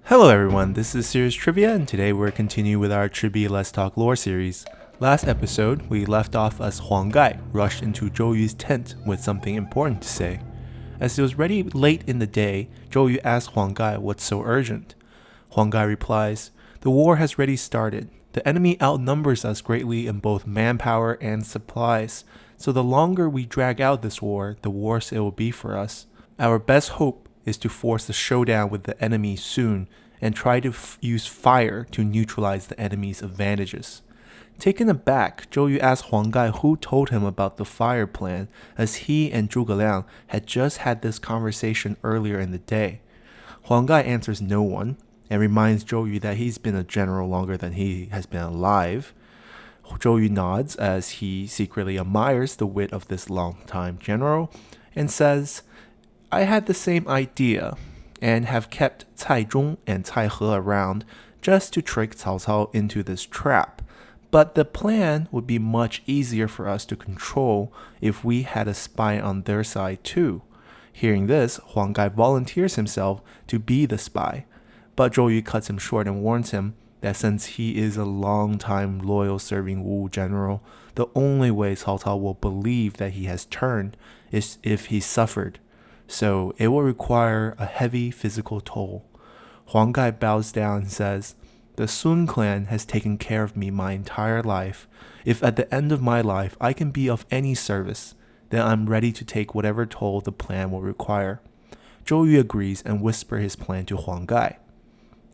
Hello everyone, this is Serious Trivia, and today we're continuing with our ChiBi Let's Talk Lore series. Last episode, we left off as Huang Gai rushed into Zhou Yu's tent with something important to say. As it was already late in the day, Zhou Yu asked Huang Gai what's so urgent. Huang Gai replies, "The war has already started. The enemy outnumbers us greatly in both manpower and supplies, so the longer we drag out this war, the worse it will be for us. Our best hope is to force a showdown with the enemy soon and try to use fire to neutralize the enemy's advantages." Taken aback, Zhou Yu asked Huang Gai who told him about the fire plan, as he and Zhuge Liang had just had this conversation earlier in the day. Huang Gai answers no one and reminds Zhou Yu that he's been a general longer than he has been alive. Zhou Yu nods as he secretly admires the wit of this long-time general and says, "I had the same idea and have kept Cai Zhong and Cai He around just to trick Cao Cao into this trap. But the plan would be much easier for us to control if we had a spy on their side too." Hearing this, Huang Gai volunteers himself to be the spy, but Zhou Yu cuts him short and warns him that since he is a long-time loyal serving Wu general, the only way Cao Cao will believe that he has turned is if he suffered. So it will require a heavy physical toll. Huang Gai bows down and says, "The Sun clan has taken care of me my entire life. If at the end of my life I can be of any service, then I'm ready to take whatever toll the plan will require." Zhou Yu agrees and whispers his plan to Huang Gai.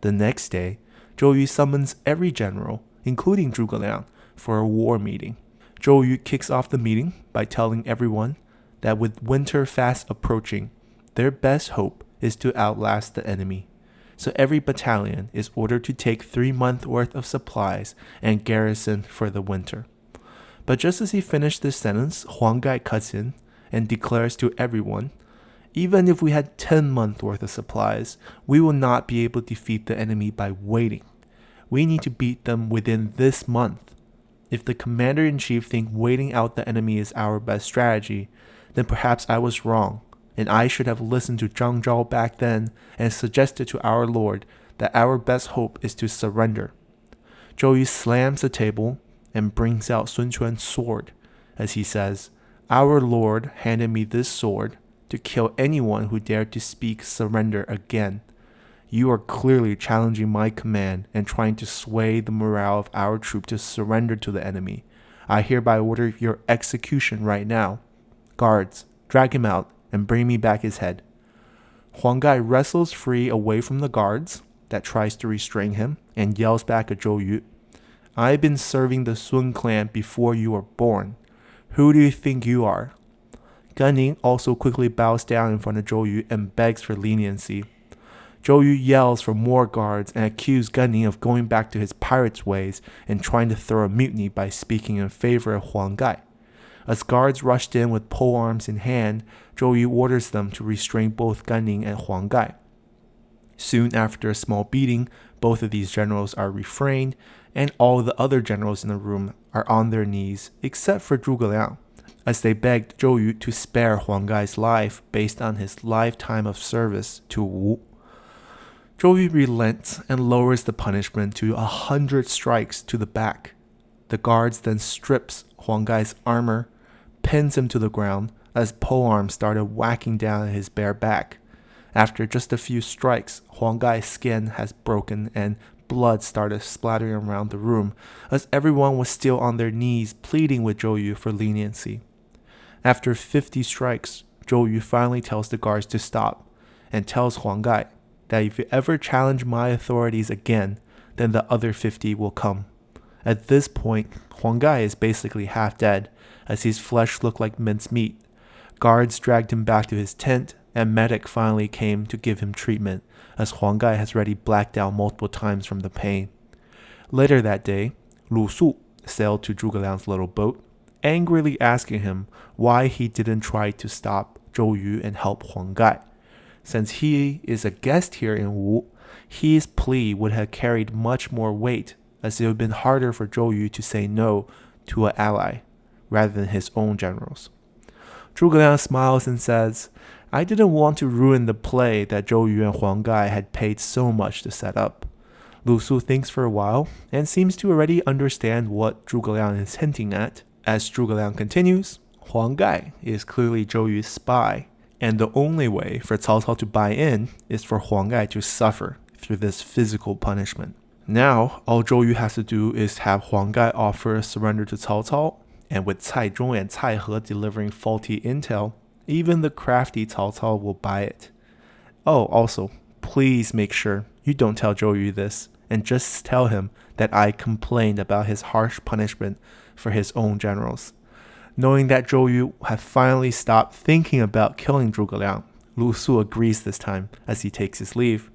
The next day, Zhou Yu summons every general, including Zhuge Liang, for a war meeting. Zhou Yu kicks off the meeting by telling everyone that with winter fast approaching, their best hope is to outlast the enemy. So every battalion is ordered to take 3 months worth of supplies and garrison for the winter. But just as he finished this sentence, Huang Gai cuts in and declares to everyone, "Even if we had 10 months worth of supplies, we will not be able to defeat the enemy by waiting. We need to beat them within this month. If the commander-in-chief thinks waiting out the enemy is our best strategy, then perhaps I was wrong, and I should have listened to Zhang Zhao back then and suggested to our Lord that our best hope is to surrender." Zhou Yu slams the table and brings out Sun Quan's sword as he says, "Our Lord handed me this sword to kill anyone who dared to speak surrender again. You are clearly challenging my command and trying to sway the morale of our troop to surrender to the enemy. I hereby order your execution right now. Guards, drag him out and bring me back his head." Huang Gai wrestles free away from the guards that tries to restrain him and yells back at Zhou Yu, "I've been serving the Sun clan before you were born. Who do you think you are?" Gan Ning also quickly bows down in front of Zhou Yu and begs for leniency. Zhou Yu yells for more guards and accuses Gan Ning of going back to his pirate's ways and trying to throw a mutiny by speaking in favor of Huang Gai. As guards rushed in with polearms in hand, Zhou Yu orders them to restrain both Gan Ning and Huang Gai. Soon after a small beating, both of these generals are refrained, and all the other generals in the room are on their knees, except for Zhuge Liang, as they begged Zhou Yu to spare Huang Gai's life based on his lifetime of service to Wu. Zhou Yu relents and lowers the punishment to 100 strikes to the back. The guards then strips Huang Gai's armor, pins him to the ground as polearms started whacking down at his bare back. After just a few strikes, Huang Gai's skin has broken and blood started splattering around the room as everyone was still on their knees pleading with Zhou Yu for leniency. After 50 strikes, Zhou Yu finally tells the guards to stop and tells Huang Gai that if you ever challenge my authorities again, then the other 50 will come. At this point, Huang Gai is basically half dead as his flesh looked like mincemeat. Guards dragged him back to his tent, and medic finally came to give him treatment as Huang Gai has already blacked out multiple times from the pain. Later that day, Lu Su sailed to Zhuge Liang's little boat, angrily asking him why he didn't try to stop Zhou Yu and help Huang Gai. Since he is a guest here in Wu, his plea would have carried much more weight, as it would have been harder for Zhou Yu to say no to an ally rather than his own generals. Zhuge Liang smiles and says, I didn't want to ruin the play that Zhou Yu and Huang Gai had paid so much to set up. Lu Su thinks for a while and seems to already understand what Zhuge Liang is hinting at. As Zhuge Liang continues, Huang Gai is clearly Zhou Yu's spy, and the only way for Cao Cao to buy in is for Huang Gai to suffer through this physical punishment. Now, all Zhou Yu has to do is have Huang Gai offer a surrender to Cao Cao, and with Cai Zhong and Cai He delivering faulty intel, even the crafty Cao Cao will buy it. Oh, also, please make sure you don't tell Zhou Yu this, and just tell him that I complained about his harsh punishment for his own generals. Knowing that Zhou Yu had finally stopped thinking about killing Zhuge Liang, Lu Su agrees this time as he takes his leave.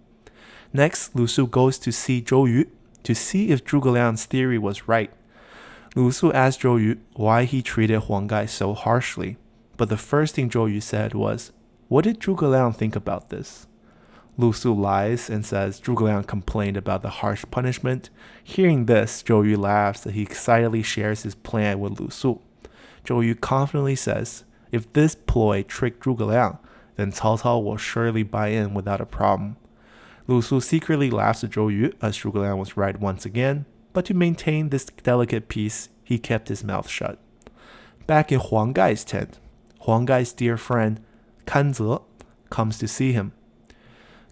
Next, Lu Su goes to see Zhou Yu to see if Zhuge Liang's theory was right. Lu Su asked Zhou Yu why he treated Huang Gai so harshly, but the first thing Zhou Yu said was, "What did Zhuge Liang think about this?" Lu Su lies and says Zhuge Liang complained about the harsh punishment. Hearing this, Zhou Yu laughs as he excitedly shares his plan with Lu Su. Zhou Yu confidently says, if this ploy tricked Zhuge Liang, then Cao Cao will surely buy in without a problem. Lu Su secretly laughs at Zhou Yu as Zhuge Liang was right once again, but to maintain this delicate peace, he kept his mouth shut. Back in Huang Gai's tent, Huang Gai's dear friend, Kan Ze, comes to see him.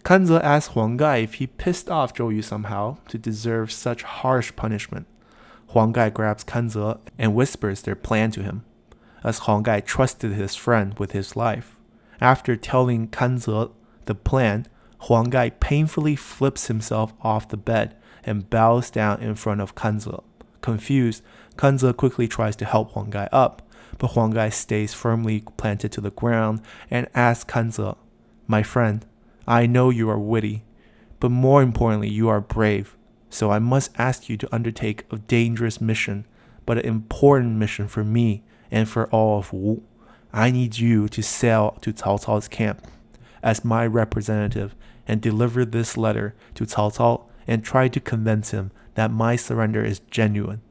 Kan Ze asks Huang Gai if he pissed off Zhou Yu somehow to deserve such harsh punishment. Huang Gai grabs Kan Ze and whispers their plan to him, as Huang Gai trusted his friend with his life. After telling Kan Ze the plan, Huang Gai painfully flips himself off the bed and bows down in front of Kan Ze. Confused, Kan Ze quickly tries to help Huang Gai up, but Huang Gai stays firmly planted to the ground and asks Kan Ze, "My friend, I know you are witty, but more importantly, you are brave. So I must ask you to undertake a dangerous mission, but an important mission for me and for all of Wu. I need you to sail to Cao Cao's camp as my representative and deliver this letter to Cao Cao and try to convince him that my surrender is genuine."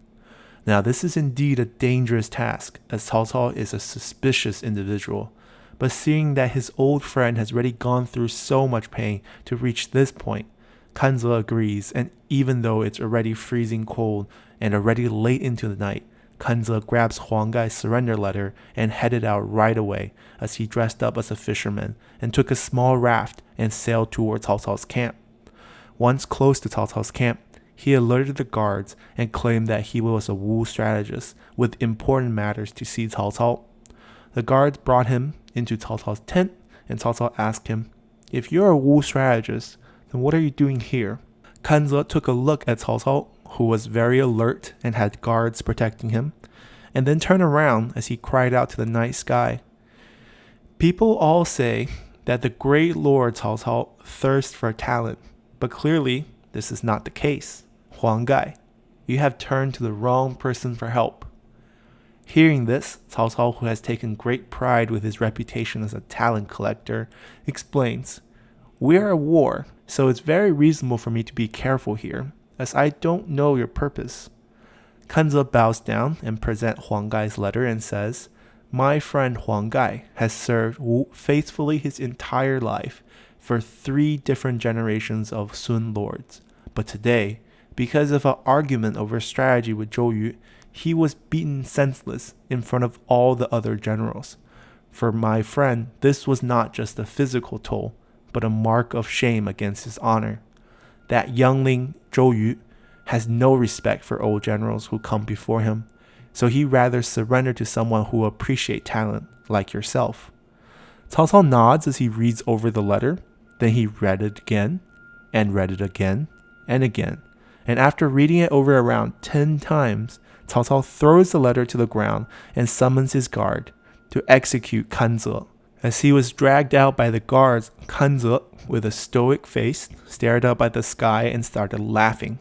Now, this is indeed a dangerous task, as Cao Cao is a suspicious individual. But seeing that his old friend has already gone through so much pain to reach this point, Kan Ze agrees, and even though it's already freezing cold and already late into the night, Kan Ze grabs Huang Gai's surrender letter and headed out right away as he dressed up as a fisherman and took a small raft and sailed towards Cao Cao's camp. Once close to Cao Cao's camp, he alerted the guards and claimed that he was a Wu strategist with important matters to see Cao Cao. The guards brought him into Cao Cao's tent, and Cao Cao asked him, "If you're a Wu strategist, then what are you doing here?" Kan Ze took a look at Cao Cao, who was very alert and had guards protecting him, and then turned around as he cried out to the night sky. People all say that the great Lord Cao Cao thirsts for talent, but clearly this is not the case. Huang Gai, you have turned to the wrong person for help. Hearing this, Cao Cao, who has taken great pride with his reputation as a talent collector, explains, "We are at war, so it's very reasonable for me to be careful here, as I don't know your purpose." Kan Ze bows down and presents Huang Gai's letter and says, "My friend Huang Gai has served Wu faithfully his entire life for 3 different generations of Sun lords. But today, because of an argument over strategy with Zhou Yu, he was beaten senseless in front of all the other generals. For my friend, this was not just a physical toll, but a mark of shame against his honor. That youngling Zhou Yu has no respect for old generals who come before him, so he rather surrender to someone who appreciates talent, like yourself." Cao Cao nods as he reads over the letter, then he read it again, and read it again, and again, and after reading it over around 10 times, Cao Cao throws the letter to the ground and summons his guard to execute Kan Ze. As he was dragged out by the guards, Kan Ze, with a stoic face, stared up at the sky and started laughing.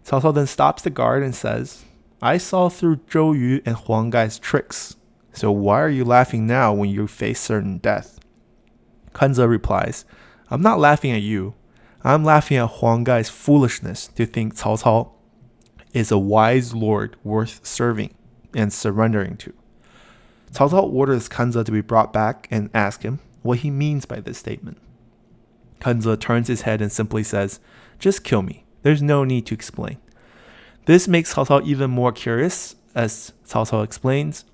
Cao Cao then stops the guard and says, "I saw through Zhou Yu and Huang Gai's tricks, so why are you laughing now when you face certain death?" Kan Ze replies, "I'm not laughing at you. I'm laughing at Huang Gai's foolishness to think Cao Cao is a wise lord worth serving and surrendering to." Cao Cao orders Kan Ze to be brought back and asks him, what he means by this statement. Kan Ze turns his head and simply says, "Just kill me. There's no need to explain." This makes Cao Cao even more curious, as Cao Cao explains,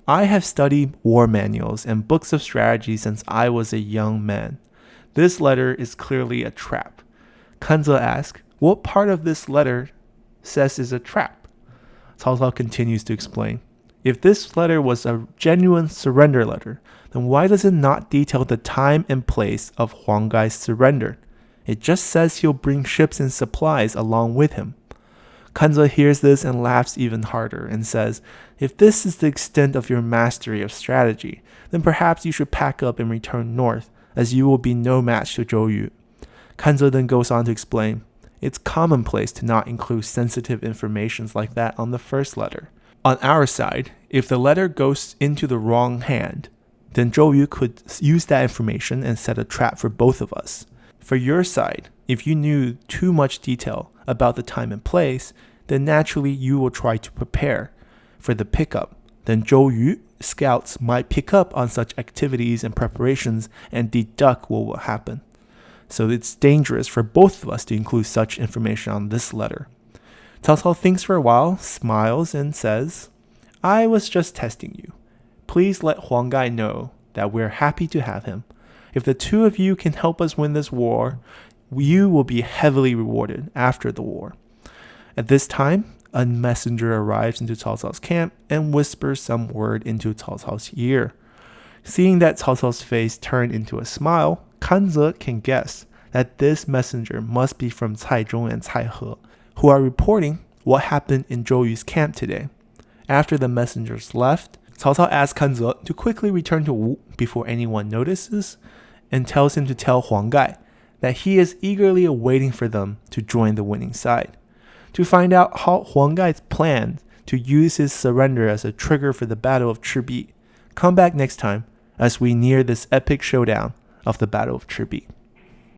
"I have studied war manuals and books of strategy since I was a young man. This letter is clearly a trap." Kan Ze asks, "What part of this letter says is a trap?" Cao Cao continues to explain, "If this letter was a genuine surrender letter, then why does it not detail the time and place of Huang Gai's surrender? It just says he'll bring ships and supplies along with him." Kan Ze hears this and laughs even harder and says, "If this is the extent of your mastery of strategy, then perhaps you should pack up and return north, as you will be no match to Zhou Yu." Kan Ze then goes on to explain, "It's commonplace to not include sensitive information like that on the first letter. On our side, if the letter goes into the wrong hand, then Zhou Yu could use that information and set a trap for both of us. For your side, if you knew too much detail about the time and place, then naturally you will try to prepare for the pickup. Then Zhou Yu scouts might pick up on such activities and preparations and deduct what will happen. So it's dangerous for both of us to include such information on this letter." Cao Cao thinks for a while, smiles, and says, "I was just testing you. Please let Huang Gai know that we're happy to have him. If the two of you can help us win this war, you will be heavily rewarded after the war." At this time, a messenger arrives into Cao Cao's camp and whispers some word into Cao Cao's ear. Seeing that Cao Cao's face turned into a smile, Kan Ze can guess that this messenger must be from Cai Zhong and Cai He, who are reporting what happened in Zhou Yu's camp today. After the messengers left, Cao Cao asks Kan Ze to quickly return to Wu before anyone notices, and tells him to tell Huang Gai that he is eagerly awaiting for them to join the winning side. To find out how Huang Gai's plan to use his surrender as a trigger for the Battle of ChiBi, come back next time as we near this epic showdown of the Battle of ChiBi.